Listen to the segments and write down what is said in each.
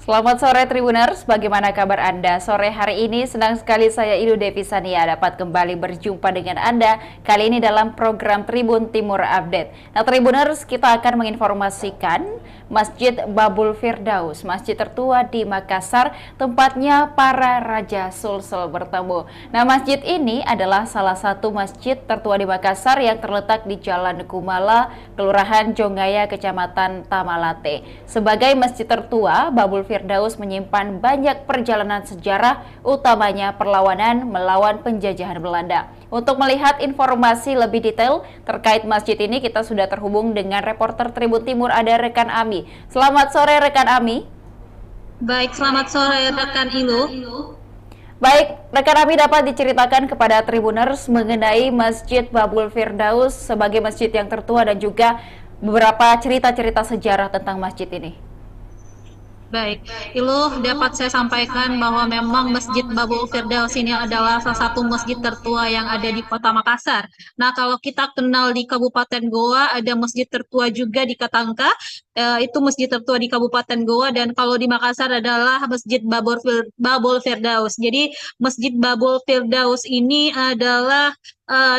Selamat sore Tribuners, bagaimana kabar Anda? Sore hari ini senang sekali saya Ilu Devi Sania dapat kembali berjumpa dengan Anda kali ini dalam program Tribun Timur Update. Nah Tribuners, kita akan menginformasikan Masjid Babul Firdaus, masjid tertua di Makassar, tempatnya para Raja Sulsel bertemu. Nah masjid ini adalah salah satu masjid tertua di Makassar yang terletak di Jalan Kumala, Kelurahan Jonggaya, Kecamatan Tamalate. Sebagai masjid tertua, Babul Firdaus menyimpan banyak perjalanan sejarah, utamanya perlawanan melawan penjajahan Belanda. Untuk melihat informasi lebih detail terkait masjid ini, kita sudah terhubung dengan reporter Tribun Timur, ada rekan Ami. Selamat sore rekan Ami. Baik, selamat sore rekan Ilu. Baik, rekan Ami dapat diceritakan kepada Tribuners mengenai Masjid Babul Firdaus sebagai masjid yang tertua dan juga beberapa cerita-cerita sejarah tentang masjid ini. Baik, Ilu dapat saya sampaikan bahwa memang Masjid Babul Firdaus ini adalah salah satu masjid tertua yang ada di Kota Makassar. Nah, kalau kita kenal di Kabupaten Goa, ada masjid tertua juga di Katangka, itu masjid tertua di Kabupaten Goa, dan kalau di Makassar adalah Masjid Babul Firdaus. Jadi, Masjid Babul Firdaus ini adalah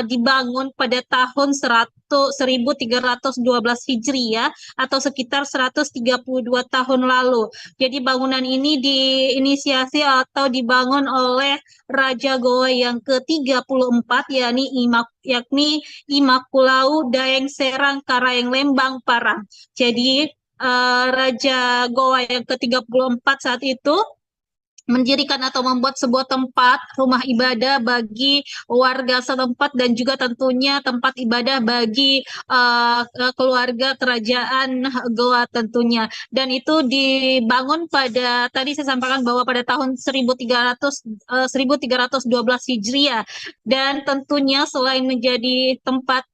dibangun pada tahun 1312 Hijriah atau sekitar 132 tahun lalu. Jadi bangunan ini diinisiasi atau dibangun oleh Raja Goa yang ke-34 yakni Imakulau Daeng Serang Karaeng Lembang Parang. Jadi Raja Goa yang ke-34 saat itu mendirikan atau membuat sebuah tempat rumah ibadah bagi warga setempat dan juga tentunya tempat ibadah bagi keluarga kerajaan Goa tentunya. Dan itu dibangun pada tadi saya sampaikan bahwa pada tahun 1312 Hijriah, dan tentunya selain menjadi tempat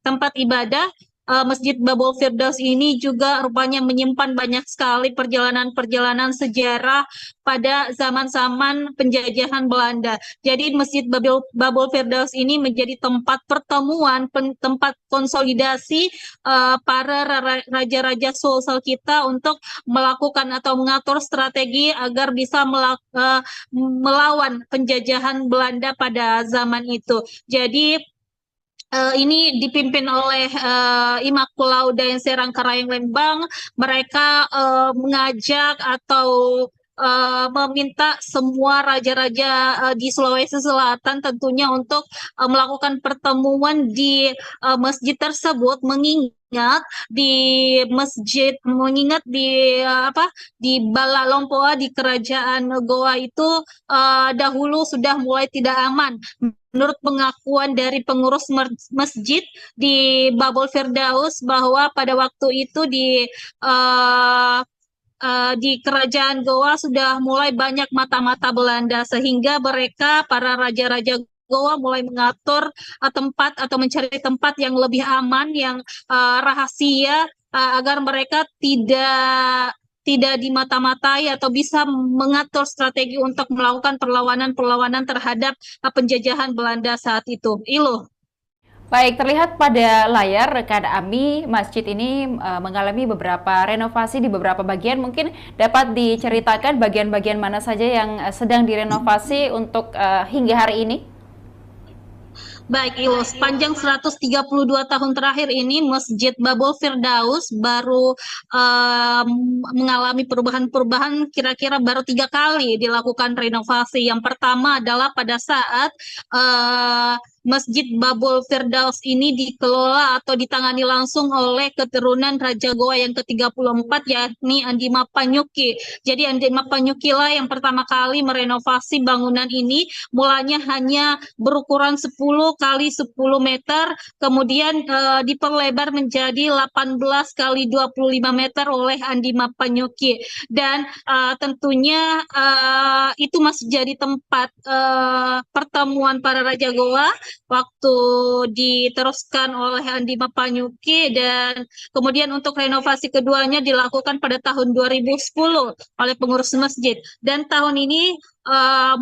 tempat ibadah, Masjid Babul Firdaus ini juga rupanya menyimpan banyak sekali perjalanan-perjalanan sejarah pada zaman-zaman penjajahan Belanda. Jadi Masjid Babul Firdaus ini menjadi tempat pertemuan, tempat konsolidasi para raja-raja Sulsel kita untuk melakukan atau mengatur strategi agar bisa melawan penjajahan Belanda pada zaman itu. Jadi ini dipimpin oleh Imakulau Daeng Serang Karaeng Lembang. Mereka mengajak atau meminta semua raja-raja di Sulawesi Selatan tentunya untuk melakukan pertemuan di masjid tersebut, mengingat di di Bala Lompoa di kerajaan Goa itu dahulu sudah mulai tidak aman. Menurut pengakuan dari pengurus masjid di Babul Firdaus, bahwa pada waktu itu di kerajaan Goa sudah mulai banyak mata-mata Belanda, sehingga mereka para raja-raja Goa mulai mengatur tempat atau mencari tempat yang lebih aman, yang rahasia, agar mereka tidak dimata-matai atau bisa mengatur strategi untuk melakukan perlawanan-perlawanan terhadap penjajahan Belanda saat itu. Ilo. Baik, terlihat pada layar rekan Ami, masjid ini mengalami beberapa renovasi di beberapa bagian. Mungkin dapat diceritakan bagian-bagian mana saja yang sedang direnovasi untuk hingga hari ini? Baik, Iwo, sepanjang 132 tahun terakhir ini Masjid Babul Firdaus baru mengalami perubahan-perubahan, kira-kira baru 3 kali dilakukan renovasi. Yang pertama adalah pada saat Masjid Babul Firdaus ini dikelola atau ditangani langsung oleh keturunan Raja Goa yang ke-34, yakni Andi Mapanyuki. Jadi Andi Mapanyuki lah yang pertama kali merenovasi bangunan ini, mulanya hanya berukuran 10 kali 10 meter, kemudian diperlebar menjadi 18 kali 25 meter oleh Andi Mapanyuki. Dan tentunya itu masih jadi tempat pertemuan para Raja Goa waktu diteruskan oleh Andi Mapanyuki, dan kemudian untuk renovasi keduanya dilakukan pada tahun 2010 oleh pengurus masjid. Dan tahun ini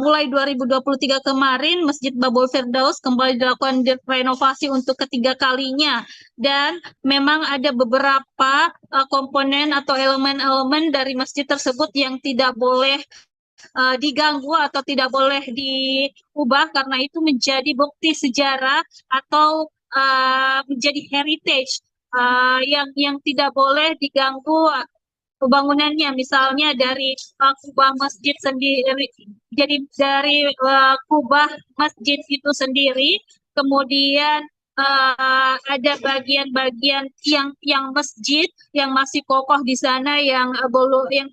mulai 2023 kemarin Masjid Babul Firdaus kembali dilakukan renovasi untuk ketiga kalinya, dan memang ada beberapa komponen atau elemen-elemen dari masjid tersebut yang tidak boleh diganggu atau tidak boleh diubah karena itu menjadi bukti sejarah atau menjadi heritage yang tidak boleh diganggu bangunannya, misalnya dari kubah masjid sendiri, jadi dari kubah masjid itu sendiri, kemudian ada bagian-bagian tiang-tiang masjid yang masih kokoh di sana yang yang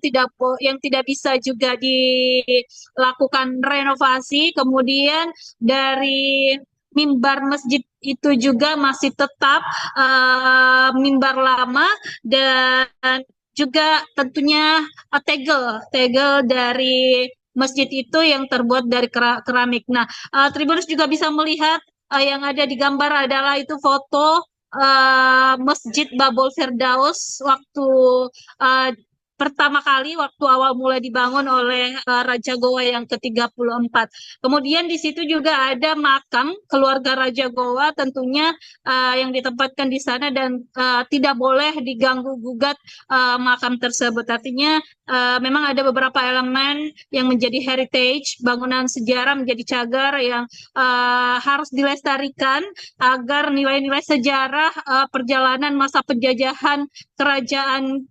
tidak bisa juga dilakukan renovasi, kemudian dari mimbar masjid itu juga masih tetap mimbar lama, dan juga tentunya tegel dari masjid itu yang terbuat dari keramik. Nah, Tribuners juga bisa melihat yang ada di gambar adalah itu foto Masjid Babul Firdaus waktu uh, pertama kali waktu awal mulai dibangun oleh Raja Goa yang ke-34. Kemudian di situ juga ada makam keluarga Raja Goa tentunya yang ditempatkan di sana, dan tidak boleh diganggu gugat makam tersebut. Artinya memang ada beberapa elemen yang menjadi heritage, bangunan sejarah menjadi cagar yang harus dilestarikan agar nilai-nilai sejarah perjalanan masa penjajahan kerajaan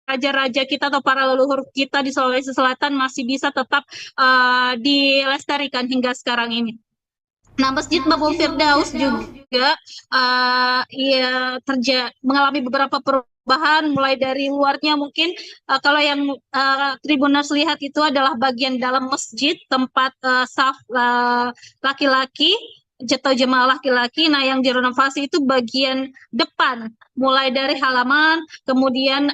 raja-raja kita atau para leluhur kita di Sulawesi Selatan masih bisa tetap dilestarikan hingga sekarang ini. Nah, Masjid Babul Firdaus juga mengalami beberapa perubahan, mulai dari luarnya mungkin kalau yang Tribuners lihat itu adalah bagian dalam masjid tempat saf laki-laki atau jemaah laki-laki. Nah, yang direnovasi itu bagian depan, mulai dari halaman, kemudian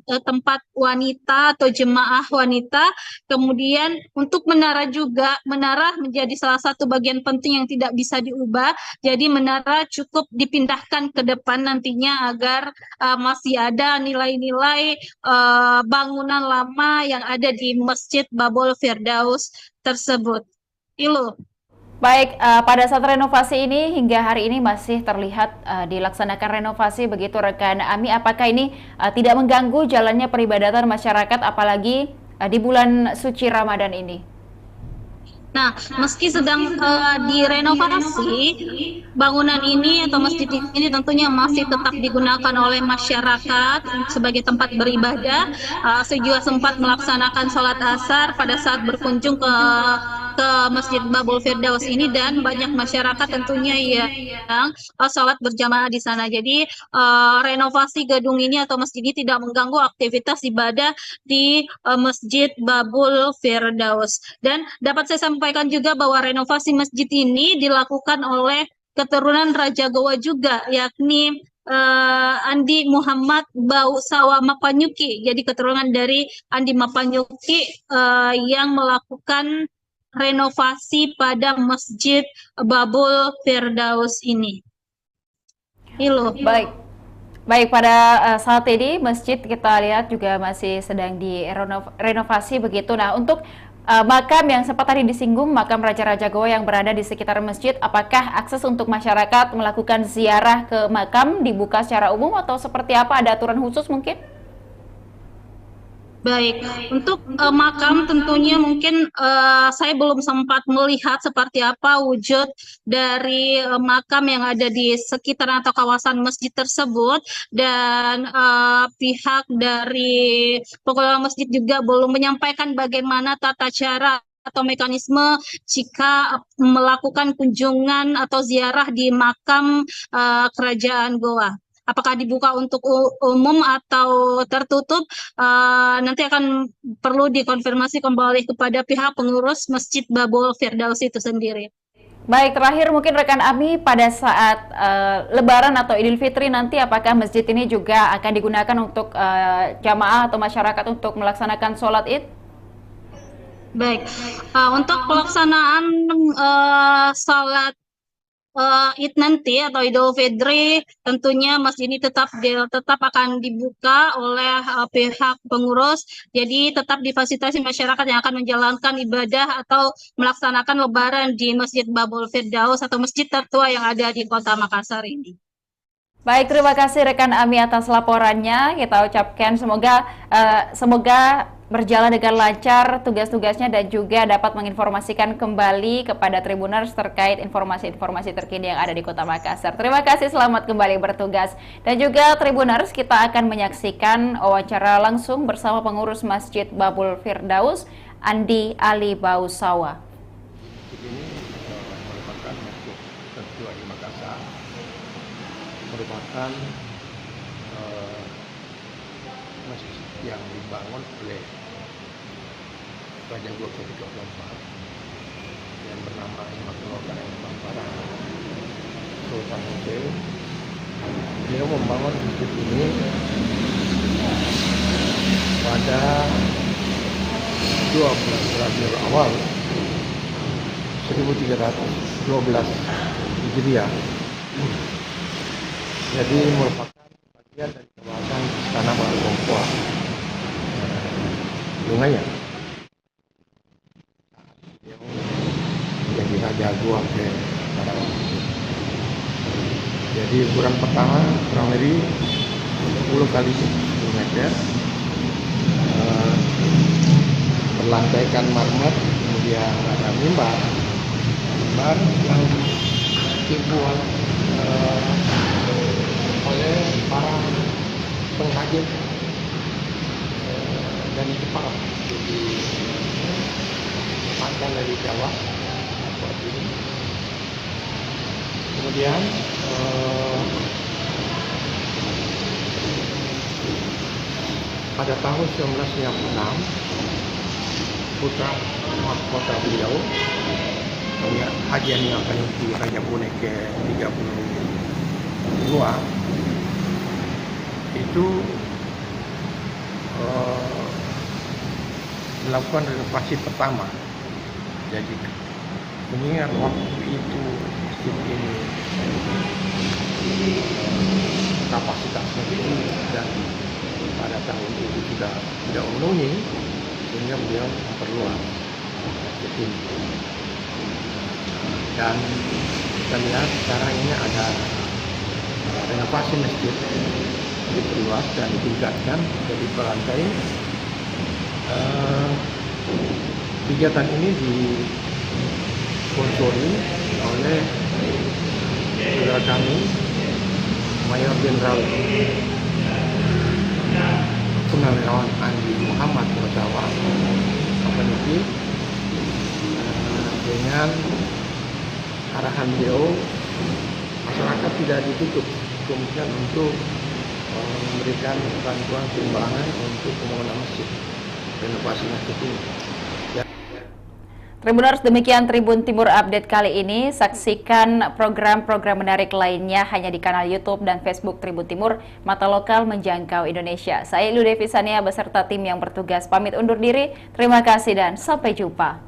tempat wanita atau jemaah wanita, kemudian untuk menara juga, menara menjadi salah satu bagian penting yang tidak bisa diubah. Jadi menara cukup dipindahkan ke depan nantinya agar masih ada nilai-nilai bangunan lama yang ada di Masjid Babul Firdaus tersebut. Ilu. Baik, pada saat renovasi ini hingga hari ini masih terlihat dilaksanakan renovasi begitu rekan Ami. Apakah ini tidak mengganggu jalannya peribadatan masyarakat apalagi di bulan suci Ramadan ini? Nah, meski sedang direnovasi, bangunan ini atau masjid ini tentunya masih tetap digunakan oleh masyarakat sebagai tempat beribadah. Saya juga sempat melaksanakan sholat asar pada saat berkunjung ke Masjid Babul Firdaus ini, dan banyak masyarakat tentunya yang sholat berjamaah di sana. Jadi renovasi gedung ini atau masjid ini tidak mengganggu aktivitas ibadah di Masjid Babul Firdaus. Dan dapat saya sampaikan juga bahwa renovasi masjid ini dilakukan oleh keturunan Raja Goa juga, yakni Andi Muhammad Bausawa Mapanyuki. Jadi keturunan dari Andi Mapanyuki yang melakukan renovasi pada Masjid Babul Firdaus ini. Baik. Baik, pada saat ini masjid kita lihat juga masih sedang direnovasi begitu. Nah, untuk makam yang sempat tadi disinggung, makam Raja-Raja Goa yang berada di sekitar masjid, apakah akses untuk masyarakat melakukan ziarah ke makam dibuka secara umum atau seperti apa? Ada aturan khusus mungkin? Baik, untuk makam tentunya mungkin saya belum sempat melihat seperti apa wujud dari makam yang ada di sekitar atau kawasan masjid tersebut, dan pihak dari pengelola masjid juga belum menyampaikan bagaimana tata cara atau mekanisme jika melakukan kunjungan atau ziarah di makam kerajaan Goa. Apakah dibuka untuk umum atau tertutup, nanti akan perlu dikonfirmasi kembali kepada pihak pengurus Masjid Babul Firdaus itu sendiri. Baik, terakhir mungkin rekan Ami, pada saat Lebaran atau Idul Fitri nanti apakah masjid ini juga akan digunakan untuk jamaah atau masyarakat untuk melaksanakan sholat Id? Baik, untuk pelaksanaan sholat Id nanti atau Idul Fitri, tentunya masjid ini tetap akan dibuka oleh pihak pengurus. Jadi tetap difasilitasi masyarakat yang akan menjalankan ibadah atau melaksanakan Lebaran di Masjid Babul Firdaus atau masjid tertua yang ada di Kota Makassar ini. Baik, terima kasih rekan Ami atas laporannya. Kita ucapkan semoga berjalan dengan lancar tugas-tugasnya dan juga dapat menginformasikan kembali kepada Tribuners terkait informasi-informasi terkini yang ada di Kota Makassar. Terima kasih, selamat kembali bertugas. Dan juga Tribuners, kita akan menyaksikan wawancara langsung bersama pengurus Masjid Babul Firdaus, Andi Ali Bausawa. Ini merupakan masjid tertua di Makassar, merupakan masjid yang dibangun oleh Raja Gua ke-34 yang bernama Imam Sultan Pampara Sultan Hussein. Dia membangun masjid ini pada 12 Rabiul Awal 1312 Hijriah. Jadi merupakan bagian dari kawasan Istana Balakompoa Lunganya yang Raja Gua ke pada waktu itu. Jadi ukuran pertama kurang lebih 10 kali 10 meter, berlantaikan marmer, kemudian ada mimbar yang dibuat oleh para pengrajin dari Jepang. Jadi mantan dari Jawa buat ini. Kemudian pada tahun 1996 putra mahkota beliau Haji Ani Apanuti Raja Bone ke-32 itu melakukan renovasi pertama. Jadi mengingat waktu itu masjid ini kapasitasnya tinggi dan pada tahun itu sudah tidak memenuhi, sehingga beliau memperluas masjid ini. Dan kita lihat sekarang ini ada renovasi masjid, diperluas dan ditingkatkan jadi berlantai. Kegiatan ini disponsori oleh saudara kami Mayor Jenderal Purnawirawan Andi Muhammad Bausawa Apanuti, dengan arahan beliau masyarakat tidak ditutup kemungkinan untuk memberikan bantuan sumbangan untuk pembangunan masjid, renovasi masjid ini. Tribuners, demikian Tribun Timur Update kali ini. Saksikan program-program menarik lainnya hanya di kanal YouTube dan Facebook Tribun Timur, mata lokal menjangkau Indonesia. Saya Ilu Devi Sania beserta tim yang bertugas pamit undur diri. Terima kasih dan sampai jumpa.